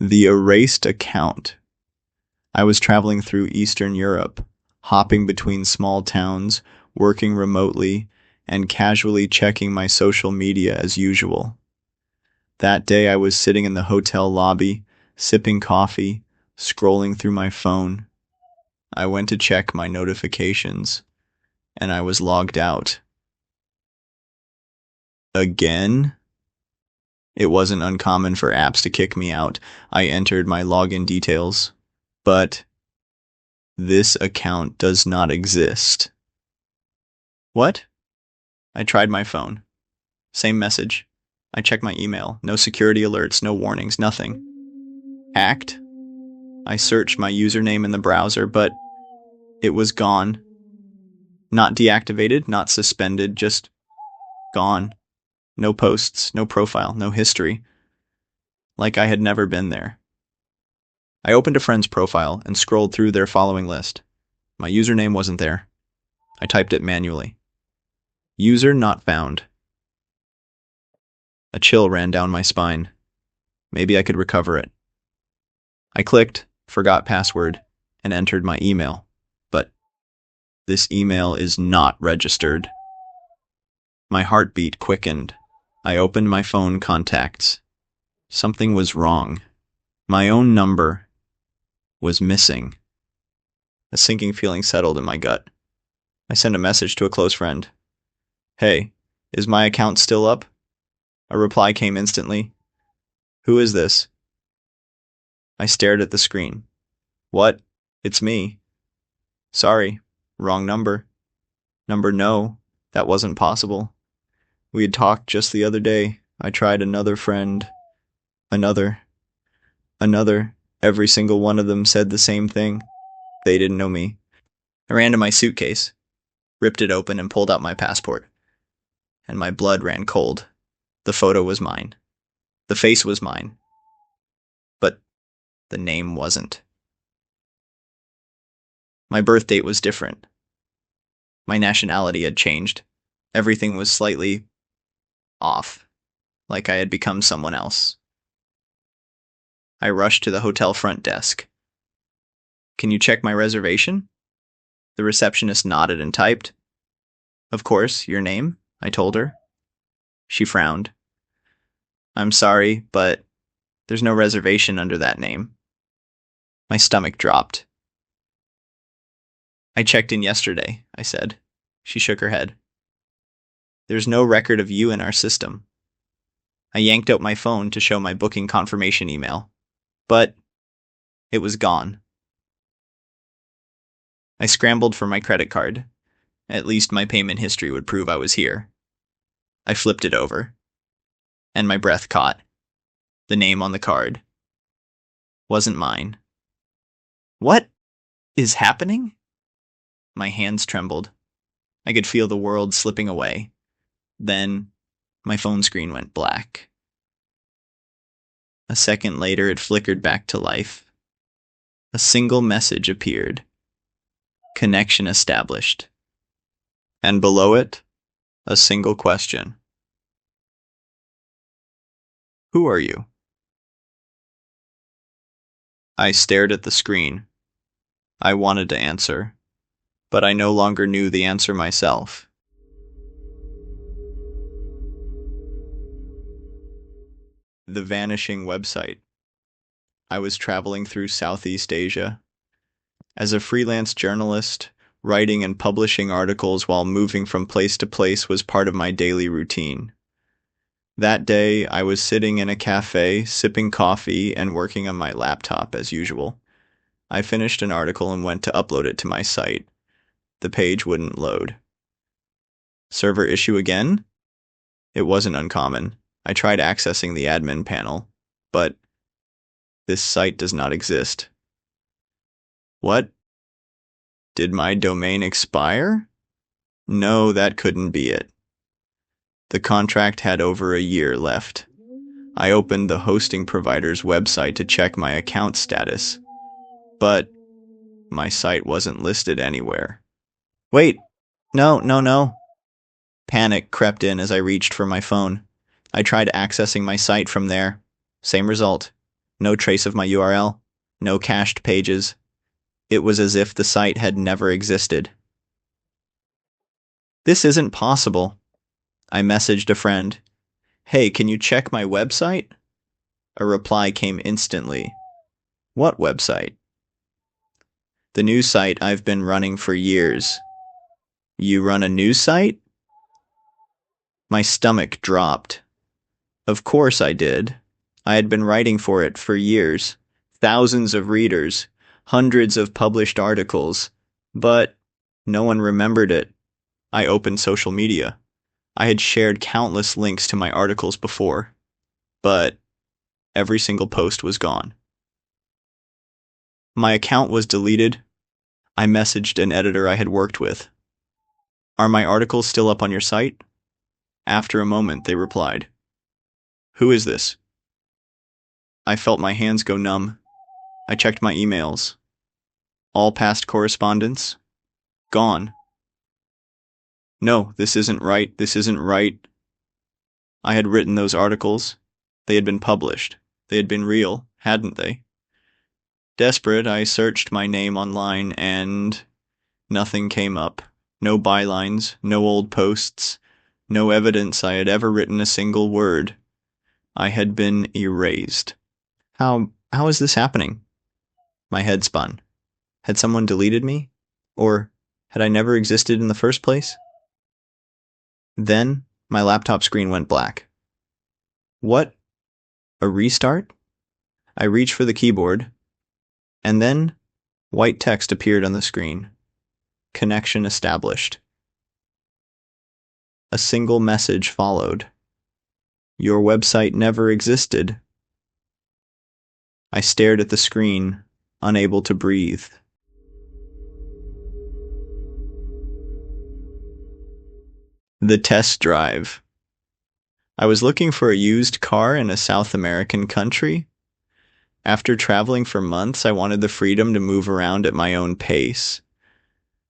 The erased account. I was traveling through Eastern Europe, hopping between small towns, working remotely, and casually checking my social media as usual. That day I was sitting in the hotel lobby, sipping coffee, scrolling through my phone. I went to check my notifications, and I was logged out. Again? It wasn't uncommon for apps to kick me out. I entered my login details, but this account does not exist. What? I tried my phone. Same message. I checked my email. No security alerts, no warnings, nothing. Hacked? I searched my username in the browser, but it was gone. Not deactivated, not suspended, just gone. No posts, no profile, no history. Like I had never been there. I opened a friend's profile and scrolled through their following list. My username wasn't there. I typed it manually. User not found. A chill ran down my spine. Maybe I could recover it. I clicked, forgot password, and entered my email. But this email is not registered. My heartbeat quickened. I opened my phone contacts. Something was wrong. My own number was missing. A sinking feeling settled in my gut. I sent a message to a close friend. Hey, is my account still up? A reply came instantly. Who is this? I stared at the screen. What? It's me. Sorry, wrong number. Number no, that wasn't possible. We had talked just the other day. I tried another friend. Another. Every single one of them said the same thing. They didn't know me. I ran to my suitcase, ripped it open, and pulled out my passport. And my blood ran cold. The photo was mine. The face was mine. But the name wasn't. My birth date was different. My nationality had changed. Everything was slightly off, like I had become someone else. I rushed to the hotel front desk. Can you check my reservation? The receptionist nodded and typed. Of course, your name, I told her. She frowned. I'm sorry, but there's no reservation under that name. My stomach dropped. I checked in yesterday, I said. She shook her head. There's no record of you in our system. I yanked out my phone to show my booking confirmation email, but it was gone. I scrambled for my credit card. At least my payment history would prove I was here. I flipped it over, and my breath caught. The name on the card wasn't mine. What is happening? My hands trembled. I could feel the world slipping away. Then my phone screen went black. A second later, it flickered back to life. A single message appeared. Connection established. And below it, a single question. Who are you? I stared at the screen. I wanted to answer, but I no longer knew the answer myself. The vanishing website. I was traveling through Southeast Asia. As a freelance journalist, writing and publishing articles while moving from place to place was part of my daily routine. That day, I was sitting in a cafe, sipping coffee, and working on my laptop as usual. I finished an article and went to upload it to my site. The page wouldn't load. Server issue again? It wasn't uncommon. I tried accessing the admin panel, but this site does not exist. What? Did my domain expire? No, that couldn't be it. The contract had over a year left. I opened the hosting provider's website to check my account status, but my site wasn't listed anywhere. Wait, no. Panic crept in as I reached for my phone. I tried accessing my site from there. Same result. No trace of my URL, no cached pages. It was as if the site had never existed. This isn't possible. I messaged a friend. Hey, can you check my website? A reply came instantly. What website? The news site I've been running for years. You run a news site? My stomach dropped. Of course I did. I had been writing for it for years. Thousands of readers, hundreds of published articles, but no one remembered it. I opened social media. I had shared countless links to my articles before, but every single post was gone. My account was deleted. I messaged an editor I had worked with. Are my articles still up on your site? After a moment, they replied. Who is this? I felt my hands go numb. I checked my emails. All past correspondence? Gone. No, this isn't right. This isn't right. I had written those articles. They had been published. They had been real, hadn't they? Desperate, I searched my name online and nothing came up. No bylines, no old posts, no evidence I had ever written a single word. I had been erased. How is this happening? My head spun. Had someone deleted me? Or had I never existed in the first place? Then my laptop screen went black. What? A restart? I reached for the keyboard, and then white text appeared on the screen. Connection established. A single message followed. Your website never existed. I stared at the screen, unable to breathe. The test drive. I was looking for a used car in a South American country. After traveling for months, I wanted the freedom to move around at my own pace.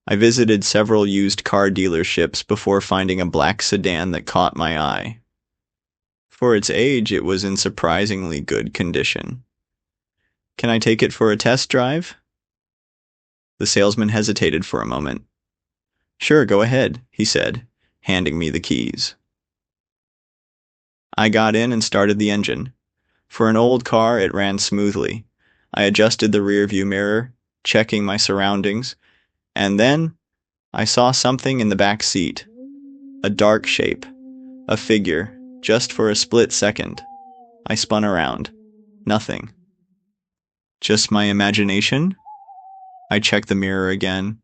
I visited several used car dealerships before finding a black sedan that caught my eye. For its age, it was in surprisingly good condition. Can I take it for a test drive? The salesman hesitated for a moment. Sure, go ahead, he said, handing me the keys. I got in and started the engine. For an old car, it ran smoothly. I adjusted the rearview mirror, checking my surroundings, and then I saw something in the back seat. A dark shape, a figure, just for a split second. I spun around. Nothing. Just my imagination? I checked the mirror again.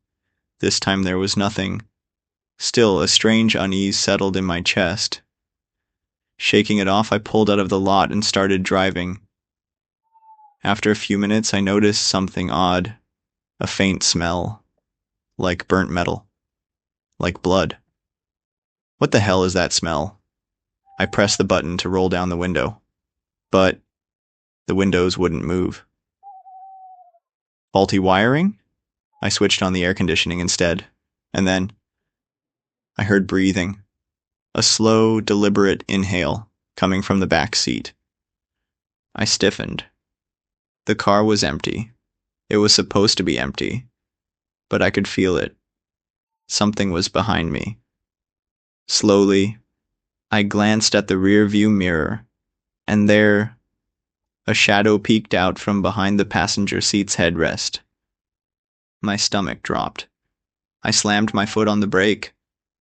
This time there was nothing. Still, a strange unease settled in my chest. Shaking it off, I pulled out of the lot and started driving. After a few minutes, I noticed something odd. A faint smell. Like burnt metal. Like blood. What the hell is that smell? I pressed the button to roll down the window. But the windows wouldn't move. Faulty wiring? I switched on the air conditioning instead. And then I heard breathing. A slow, deliberate inhale coming from the back seat. I stiffened. The car was empty. It was supposed to be empty, but I could feel it. Something was behind me. Slowly, I glanced at the rearview mirror, and there, a shadow peeked out from behind the passenger seat's headrest. My stomach dropped. I slammed my foot on the brake,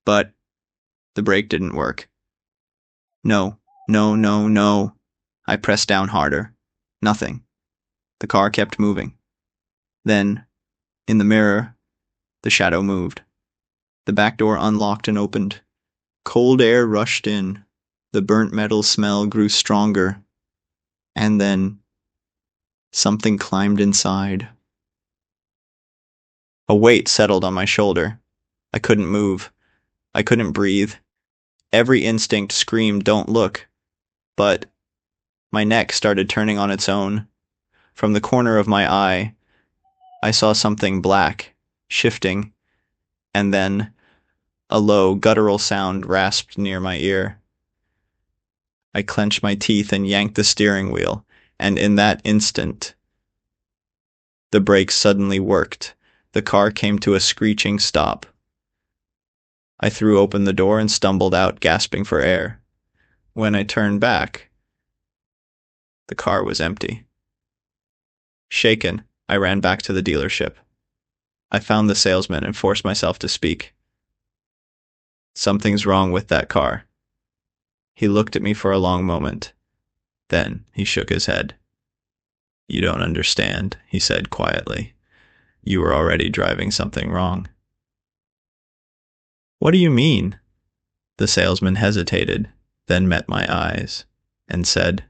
but the brake didn't work. No, no, no, no. I pressed down harder. Nothing. The car kept moving. Then, in the mirror, the shadow moved. The back door unlocked and opened. Cold air rushed in. The burnt metal smell grew stronger. And then, something climbed inside. A weight settled on my shoulder. I couldn't move. I couldn't breathe. Every instinct screamed, "Don't look." But my neck started turning on its own. From the corner of my eye, I saw something black, shifting, and then a low, guttural sound rasped near my ear. I clenched my teeth and yanked the steering wheel. and in that instant, the brakes suddenly worked. The car came to a screeching stop. I threw open the door and stumbled out, gasping for air. When I turned back, the car was empty. Shaken, I ran back to the dealership. I found the salesman and forced myself to speak. "Something's wrong with that car." He looked at me for a long moment. Then he shook his head. "You don't understand," he said quietly. "You were already driving something wrong." "What do you mean?" The salesman hesitated, then met my eyes, and said,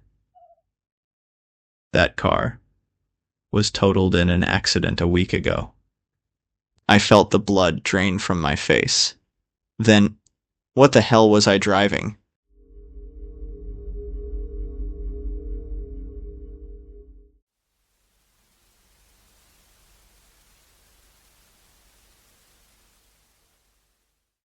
"That car was totaled in an accident a week ago." I felt the blood drain from my face. Then, what the hell was I driving?